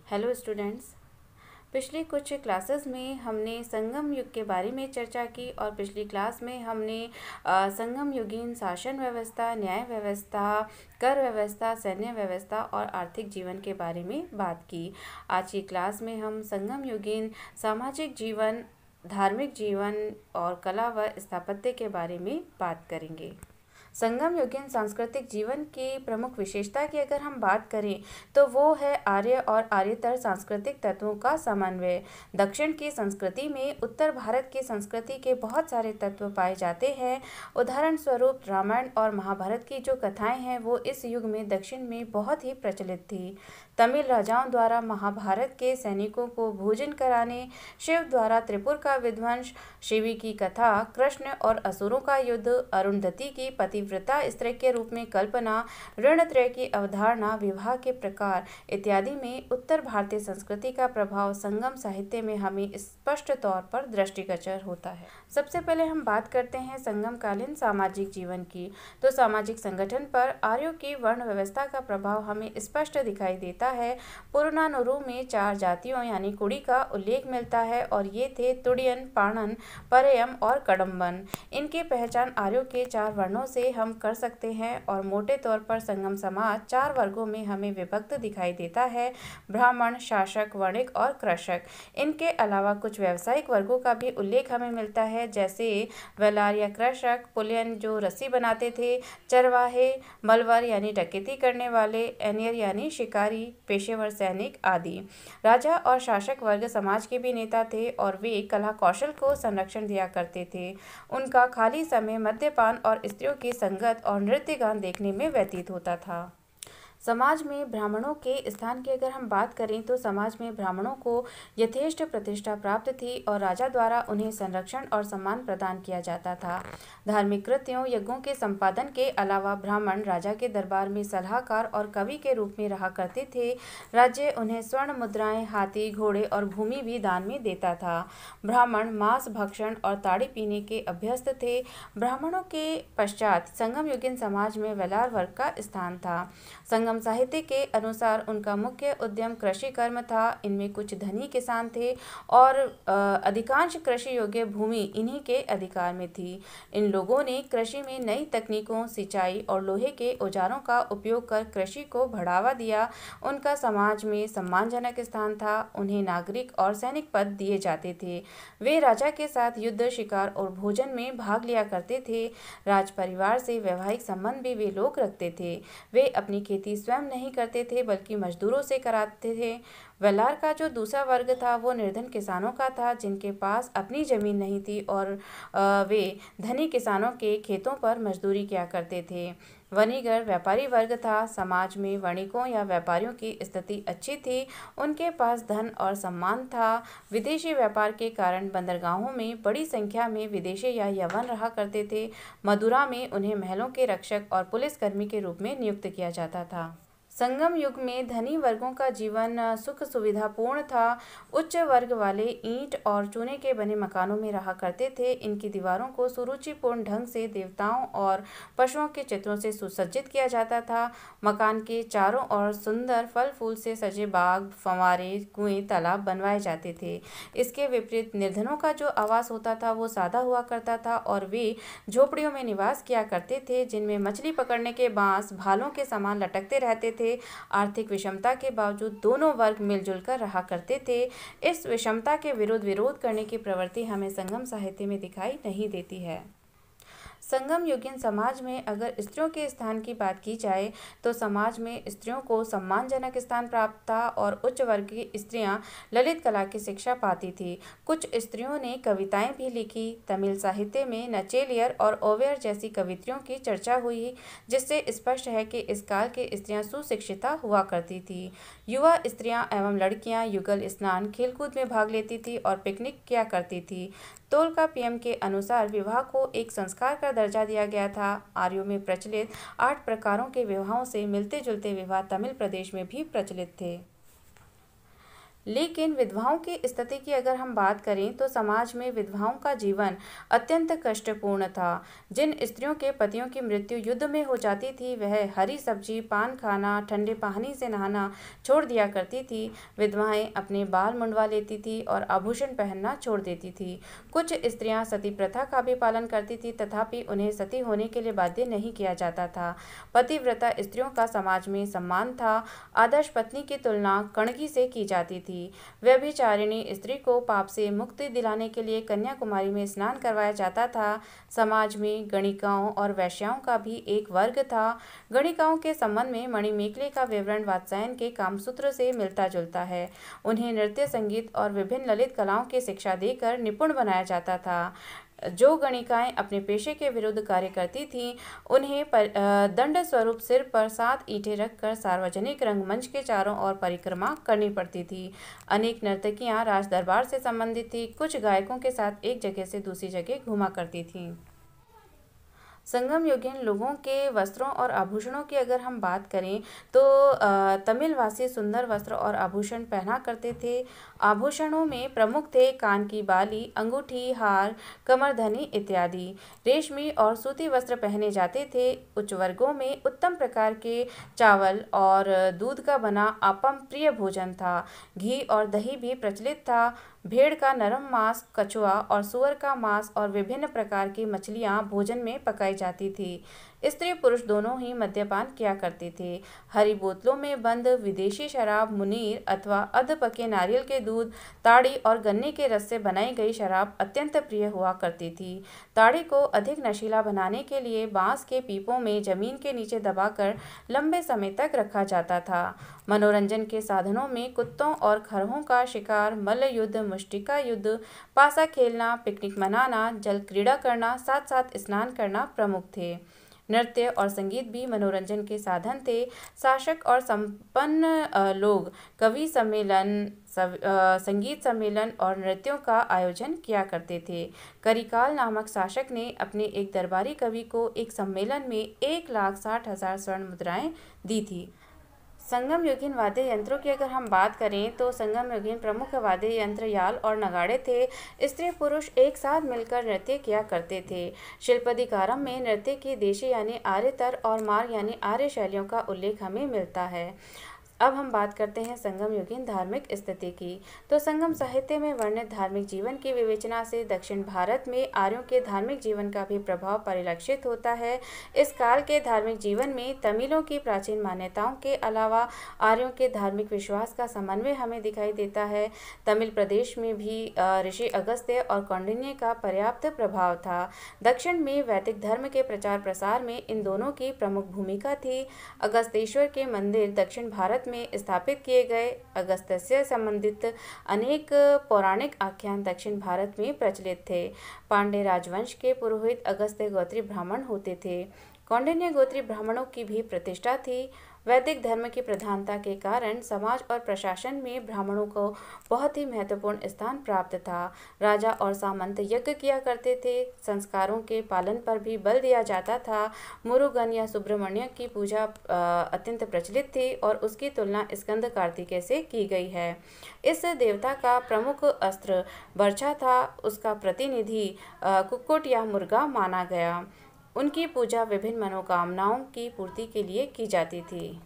Hello students. पिछली कुछ classes में हमने संगम युग के बारे में चर्चा की और पिछली क्लास में हमने संगम युगीन शासन व्यवस्था, न्याय व्यवस्था, कर व्यवस्था, सैन्य व्यवस्था और आर्थिक जीवन के बारे में बात की। आज की क्लास में हम संगम युगीन सामाजिक जीवन, धार्मिक जीवन और कला व स्थापत्य के बारे में बात करेंगे। संगम युगीन सांस्कृतिक जीवन की प्रमुख विशेषता की अगर हम बात करें तो वो है आर्य और आर्यतर सांस्कृतिक तत्वों का समन्वय। दक्षिण की संस्कृति में उत्तर भारत की संस्कृति के बहुत सारे तत्व पाए जाते हैं। उदाहरण स्वरूप रामायण और महाभारत की जो कथाएं हैं वो इस युग में दक्षिण में बहुत ही प्रचलित थी। तमिल राजाओं द्वारा महाभारत के सैनिकों को भोजन कराने, शिव द्वारा त्रिपुर का विध्वंस, शिवी की कथा, कृष्ण और असुरों का युद्ध, अरुंधति की पतिव्रता स्त्री के रूप में कल्पना, ऋणत्रय की अवधारणा, विवाह के प्रकार इत्यादि में उत्तर भारतीय संस्कृति का प्रभाव संगम साहित्य में हमें स्पष्ट तौर पर दृष्टिगोचर होता है। सबसे पहले हम बात करते हैं संगमकालीन सामाजिक जीवन की। तो सामाजिक संगठन पर आर्यों की वर्ण व्यवस्था का प्रभाव हमें स्पष्ट दिखाई देता है। पुरानानुरु में 4 जातियों यानी कुड़ी का उल्लेख मिलता है और ये थे तुड़ियन, पाणन, परयम और कडम्बन। इनकी पहचान आर्यों के 4 वर्णों से हम कर सकते हैं और मोटे तौर पर संगम समाज 4 वर्गों में हमें विभक्त दिखाई देता है: ब्राह्मण, शासक, वणिक और कृषक। इनके अलावा कुछ व्यावसायिक वर्गों का भी उल्लेख हमें मिलता है, जैसे वेलार या कृषक, पुलियन जो रस्सी बनाते थे, चरवाहे, मलवर यानी डकैती करने वाले, एनियर यानी शिकारी, पेशेवर सैनिक आदि। राजा और शासक वर्ग समाज के भी नेता थे और वे कला कौशल को संरक्षण दिया करते थे। उनका खाली समय मद्यपान और स्त्रियों की संगत और नृत्य गान देखने में व्यतीत होता था। समाज में ब्राह्मणों के स्थान की अगर हम बात करें तो समाज में ब्राह्मणों को यथेष्ट प्रतिष्ठा प्राप्त थी और राजा द्वारा उन्हें संरक्षण और सम्मान प्रदान किया जाता था। धार्मिक कृत्यों, यज्ञों के संपादन के अलावा ब्राह्मण राजा के दरबार में सलाहकार और कवि के रूप में रहा करते थे। राज्य उन्हें स्वर्ण मुद्राएं, हाथी, घोड़े और भूमि भी दान में देता था। ब्राह्मण मांस भक्षण और ताड़ी पीने के अभ्यस्त थे। ब्राह्मणों के पश्चात संगम युगीन समाज में वेलार वर्ग का स्थान था। संगम साहित्य के अनुसार उनका मुख्य उद्यम कृषि कर्म था। इनमें कुछ धनी किसान थे और अधिकांश कृषि योग्य भूमि इन्हीं के अधिकार में थी। इन लोगों ने कृषि में नई तकनीकों, सिंचाई और लोहे के औजारों का उपयोग कर कृषि को बढ़ावा दिया। उनका समाज में सम्मानजनक स्थान था। उन्हें नागरिक और सैनिक पद दिए जाते थे। वे राजा के साथ युद्ध, शिकार और भोजन में भाग लिया करते थे। राज परिवार से वैवाहिक संबंध भी वे लोग रखते थे। वे अपनी खेती स्वयं नहीं करते थे बल्कि मजदूरों से कराते थे। वेलार का जो दूसरा वर्ग था वो निर्धन किसानों का था, जिनके पास अपनी जमीन नहीं थी और वे धनी किसानों के खेतों पर मजदूरी किया करते थे। वनीगर व्यापारी वर्ग था। समाज में वणिकों या व्यापारियों की स्थिति अच्छी थी। उनके पास धन और सम्मान था। विदेशी व्यापार के कारण बंदरगाहों में बड़ी संख्या में विदेशी या यवन रहा करते थे। मदुरा में उन्हें महलों के रक्षक और पुलिसकर्मी के रूप में नियुक्त किया जाता था। संगम युग में धनी वर्गों का जीवन सुख सुविधापूर्ण था। उच्च वर्ग वाले ईंट और चूने के बने मकानों में रहा करते थे। इनकी दीवारों को सुरुचिपूर्ण ढंग से देवताओं और पशुओं के चित्रों से सुसज्जित किया जाता था। मकान के चारों ओर सुंदर फल फूल से सजे बाग, फंवारे, कुएं, तालाब बनवाए जाते थे। इसके विपरीत निर्धनों का जो आवास होता था वो सादा हुआ करता था और वे झोपड़ियों में निवास किया करते थे, जिनमें मछली पकड़ने के बांस भालों के समान लटकते रहते थे। आर्थिक विषमता के बावजूद दोनों वर्ग मिलजुल कर रहा करते थे। इस विषमता के विरोध करने की प्रवृत्ति हमें संगम साहित्य में दिखाई नहीं देती है। संगम युगीन समाज में अगर स्त्रियों के स्थान की बात की जाए तो समाज में स्त्रियों को सम्मानजनक स्थान प्राप्त था और उच्च वर्ग की स्त्रियां ललित कला की शिक्षा पाती थी। कुछ स्त्रियों ने कविताएं भी लिखी। तमिल साहित्य में नचेलियर और ओवियर जैसी कवित्रियों की चर्चा हुई, जिससे स्पष्ट है कि इस काल की स्त्रियां सुशिक्षिता हुआ करती थी। युवा स्त्रियां एवं लड़कियां युगल स्नान, खेलकूद में भाग लेती थी और पिकनिक किया करती थी। तोल्काप्पियम के अनुसार विवाह को एक संस्कार का दर्जा दिया गया था। आर्यों में प्रचलित 8 प्रकारों के विवाहों से मिलते जुलते विवाह तमिल प्रदेश में भी प्रचलित थे। लेकिन विधवाओं की स्थिति की अगर हम बात करें तो समाज में विधवाओं का जीवन अत्यंत कष्टपूर्ण था। जिन स्त्रियों के पतियों की मृत्यु युद्ध में हो जाती थी वह हरी सब्जी, पान खाना, ठंडे पानी से नहाना छोड़ दिया करती थी। विधवाएं अपने बाल मुंडवा लेती थी और आभूषण पहनना छोड़ देती थी। कुछ स्त्रियां सती प्रथा का भी पालन करती थी, तथापि उन्हें सती होने के लिए बाध्य नहीं किया जाता था। पतिव्रता स्त्रियों का समाज में सम्मान था। आदर्श पत्नी की तुलना कणगी से की जाती थी। व्यभिचारिणी स्त्री को पाप से मुक्ति दिलाने के लिए कन्याकुमारी में स्नान करवाया जाता था। समाज में गणिकाओं और वैश्याओं का भी एक वर्ग था। गणिकाओं के संबंध में मणिमेखले का विवरण वात्स्यायन के कामसूत्र से मिलता जुलता है। उन्हें नृत्य, संगीत और विभिन्न ललित कलाओं की शिक्षा देकर निपुण बनाया जाता था। जो गणिकाएं अपने पेशे के विरुद्ध कार्य करती थीं, उन्हें दंड स्वरूप सिर पर 7 ईंटें रखकर सार्वजनिक रंगमंच के चारों ओर परिक्रमा करनी पड़ती थी। अनेक नर्तकियां राज दरबार से संबंधित थीं। कुछ गायकों के साथ एक जगह से दूसरी जगह घूमा करती थीं। संगम युगीन लोगों के वस्त्रों और आभूषणों की अगर हम बात करें तो तमिलवासी सुंदर वस्त्र और आभूषण पहना करते थे। आभूषणों में प्रमुख थे कान की बाली, अंगूठी, हार, कमरधनी इत्यादि। रेशमी और सूती वस्त्र पहने जाते थे। उच्च वर्गों में उत्तम प्रकार के चावल और दूध का बना आपम प्रिय भोजन था। घी और दही भी प्रचलित था। भेड़ का नरम मांस, कछुआ और सुअर का मांस और विभिन्न प्रकार की मछलियां भोजन में पकाई जाती थी। स्त्री पुरुष दोनों ही मद्यपान किया करते थे। हरी बोतलों में बंद विदेशी शराब, मुनीर अथवा अध पके नारियल के दूध, ताड़ी और गन्ने के रस से बनाई गई शराब अत्यंत प्रिय हुआ करती थी। ताड़ी को अधिक नशीला बनाने के लिए बांस के पीपों में जमीन के नीचे दबाकर लंबे समय तक रखा जाता था। मनोरंजन के साधनों में कुत्तों और खरहों का शिकार, मल्ल युद्ध, मुष्टिका युद्ध, पासा खेलना, पिकनिक मनाना, जल क्रीड़ा करना, साथ साथ स्नान करना प्रमुख थे। नृत्य और संगीत भी मनोरंजन के साधन थे। शासक और संपन्न लोग कवि सम्मेलन, संगीत सम्मेलन और नृत्यों का आयोजन किया करते थे। करिकाल नामक शासक ने अपने एक दरबारी कवि को एक सम्मेलन में 1,60,000 स्वर्ण मुद्राएं दी थी। संगम युगीन वाद्य यंत्रों की अगर हम बात करें तो संगम युगीन प्रमुख वाद्य यंत्र याल और नगाड़े थे। स्त्री पुरुष एक साथ मिलकर नृत्य किया करते थे। शिल्पाधिकारम में नृत्य की देशी यानी आर्यतर और मार्ग यानी आर्य शैलियों का उल्लेख हमें मिलता है। अब हम बात करते हैं संगम युगीन धार्मिक स्थिति की। तो संगम साहित्य में वर्णित धार्मिक जीवन की विवेचना से दक्षिण भारत में आर्यों के धार्मिक जीवन का भी प्रभाव परिलक्षित होता है। इस काल के धार्मिक जीवन में तमिलों की प्राचीन मान्यताओं के अलावा आर्यों के धार्मिक विश्वास का समन्वय हमें दिखाई देता है। तमिल प्रदेश में भी ऋषि अगस्त्य और कौंडिन्य का पर्याप्त प्रभाव था। दक्षिण में वैदिक धर्म के प्रचार प्रसार में इन दोनों की प्रमुख भूमिका थी। अगस्तेश्वर के मंदिर दक्षिण भारत में स्थापित किए गए। अगस्त्य से संबंधित अनेक पौराणिक आख्यान दक्षिण भारत में प्रचलित थे। पांड्य राजवंश के पुरोहित अगस्त्य गोत्री ब्राह्मण होते थे। कौंडिन्य गोत्री ब्राह्मणों की भी प्रतिष्ठा थी। वैदिक धर्म की प्रधानता के कारण समाज और प्रशासन में ब्राह्मणों को बहुत ही महत्वपूर्ण स्थान प्राप्त था। राजा और सामंत यज्ञ किया करते थे। संस्कारों के पालन पर भी बल दिया जाता था। मुरुगन या सुब्रमण्य की पूजा अत्यंत प्रचलित थी और उसकी तुलना स्कंद कार्तिकेय से की गई है। इस देवता का प्रमुख अस्त्र बर्छा था। उसका प्रतिनिधि कुक्कुट या मुर्गा माना गया। उनकी पूजा विभिन्न मनोकामनाओं की पूर्ति के लिए की जाती थी।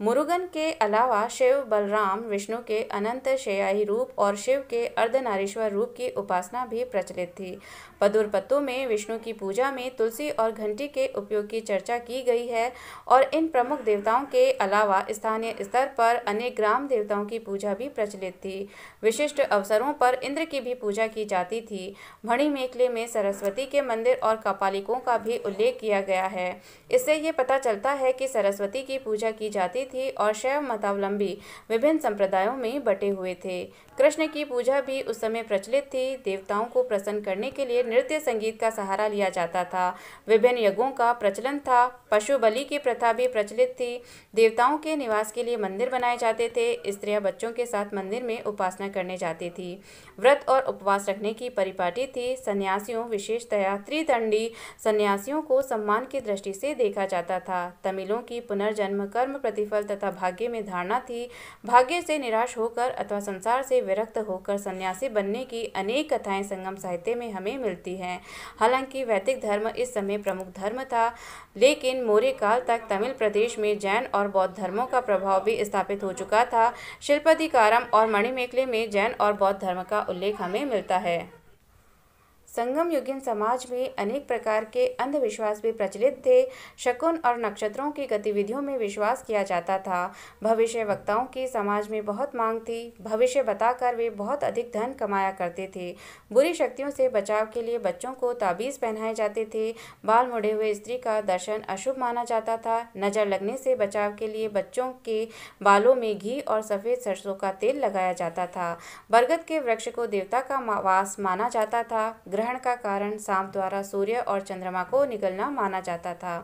मुरुगन के अलावा शिव, बलराम, विष्णु के अनंत शय्याई रूप और शिव के अर्धनारीश्वर रूप की उपासना भी प्रचलित थी। पदुर पत्तों में विष्णु की पूजा में तुलसी और घंटी के उपयोग की चर्चा की गई है और इन प्रमुख देवताओं के अलावा स्थानीय स्तर पर अनेक ग्राम देवताओं की पूजा भी प्रचलित थी। विशिष्ट अवसरों पर इंद्र की भी पूजा की जाती थी। मणिमेखले में सरस्वती के मंदिर और कपालिकों का भी उल्लेख किया गया है। इससे ये पता चलता है कि सरस्वती की पूजा की जाती थी और शैव मतावलंबी विभिन्न संप्रदायों में बटे हुए थे। कृष्ण की पूजा भी उस समय प्रचलित थी। देवताओं को प्रसन्न करने के लिए नृत्य संगीत का सहारा लिया जाता था। विभिन्न यज्ञों का प्रचलन था। पशु बलि की प्रथा भी प्रचलित थी। देवताओं के निवास के लिए मंदिर बनाए जाते थे। स्त्रियां बच्चों के साथ मंदिर में उपासना करने जाती थी। व्रत और उपवास रखने की परिपाटी थी। सन्यासियों, विशेषतया त्रिदंडी सन्यासियों को सम्मान की दृष्टि से देखा जाता था। तमिलों की पुनर्जन्म, कर्म प्रतिफल बल तथा भाग्य में धारणा थी। भाग्य से निराश होकर अथवा संसार से विरक्त होकर सन्यासी बनने की अनेक कथाएं संगम साहित्य में हमें मिलती हैं। हालांकि वैदिक धर्म इस समय प्रमुख धर्म था, लेकिन मौर्य काल तक तमिल प्रदेश में जैन और बौद्ध धर्मों का प्रभाव भी स्थापित हो चुका था। शिल्पाधिकारम और मणिमेखले में जैन और बौद्ध धर्म का उल्लेख हमें मिलता है। संगम युगीन समाज में अनेक प्रकार के अंधविश्वास भी प्रचलित थे। शकुन और नक्षत्रों की गतिविधियों में विश्वास किया जाता था। भविष्य वक्ताओं की समाज में बहुत मांग थी। भविष्य बताकर वे बहुत अधिक धन कमाया करते थे। बुरी शक्तियों से बचाव के लिए बच्चों को ताबीज़ पहनाए जाते थे। बाल मुड़े हुए स्त्री का दर्शन अशुभ माना जाता था। नज़र लगने से बचाव के लिए बच्चों के बालों में घी और सफ़ेद सरसों का तेल लगाया जाता था। बरगद के वृक्ष को देवता का वास माना जाता था। ग्रहण का कारण सांप द्वारा सूर्य और चंद्रमा को निगलना माना जाता था।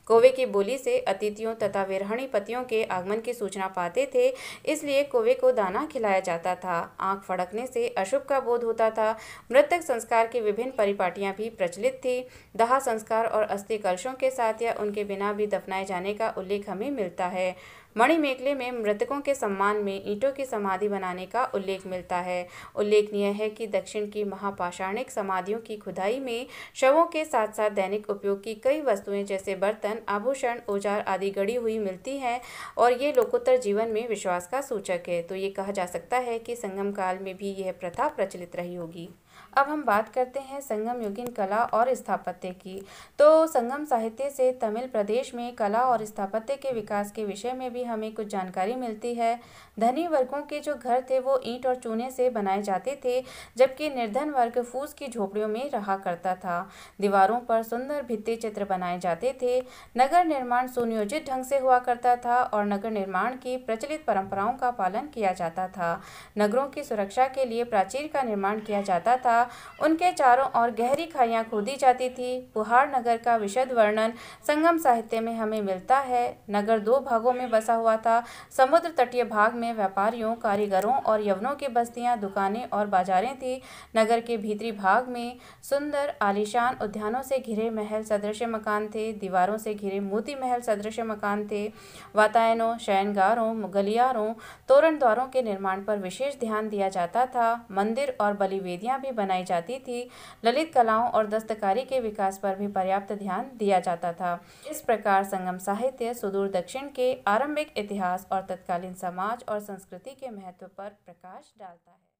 कौवे की बोली से अतिथियों तथा विरहणी पतियों के आगमन की सूचना पाते थे, इसलिए कौवे को दाना खिलाया जाता था। आंख फड़कने से अशुभ का बोध होता था। मृतक संस्कार की विभिन्न परिपाटियां भी प्रचलित थी। दाह संस्कार और अस्थि कलशों के साथ या उनके बिना भी दफनाए जाने का उल्लेख हमें मिलता है। मणिमेखले में मृतकों के सम्मान में ईंटों की समाधि बनाने का उल्लेख मिलता है। उल्लेखनीय है कि दक्षिण की महापाषाणिक समाधियों की खुदाई में शवों के साथ साथ दैनिक उपयोग की कई वस्तुएं जैसे बर्तन, आभूषण, औजार आदि गड़ी हुई मिलती हैं और ये लोकोत्तर जीवन में विश्वास का सूचक है। तो ये कहा जा सकता है कि संगम काल में भी यह प्रथा प्रचलित रही होगी। अब हम बात करते हैं संगम युगीन कला और स्थापत्य की। तो संगम साहित्य से तमिल प्रदेश में कला और स्थापत्य के विकास के विषय में भी हमें कुछ जानकारी मिलती है। धनी वर्गों के जो घर थे वो ईंट और चूने से बनाए जाते थे, जबकि निर्धन वर्ग फूस की झोपड़ियों में रहा करता था। दीवारों पर सुंदर भित्ति चित्र बनाए जाते थे। नगर निर्माण सुनियोजित ढंग से हुआ करता था और नगर निर्माण की प्रचलित परंपराओं का पालन किया जाता था। नगरों की सुरक्षा के लिए प्राचीर का निर्माण किया जाता था। उनके चारों ओर गहरी खाइयां खोदी जाती थी। पुहाड़ नगर का विशद वर्णन संगम साहित्य में हमें मिलता है। नगर दो भागों में बसा हुआ था। समुद्र तटीय भाग में व्यापारियों, कारीगरों और यवनों की बस्तियां, दुकानें और बाजारें थी। नगर के भीतरी भाग में सुंदर आलीशान उद्यानों से घिरे महल सदृश मकान थे। दीवारों से घिरे मोती महल सदृश मकान थे। वातायनों, शयनगारों, गलियारों, तोरण द्वारों के निर्माण पर विशेष ध्यान दिया जाता था। मंदिर और बलिवेदियां भी बनाई जाती थी। ललित कलाओं और दस्तकारी के विकास पर भी पर्याप्त ध्यान दिया जाता था। इस प्रकार संगम साहित्य सुदूर दक्षिण के आरंभिक इतिहास और तत्कालीन समाज और संस्कृति के महत्व पर प्रकाश डालता है।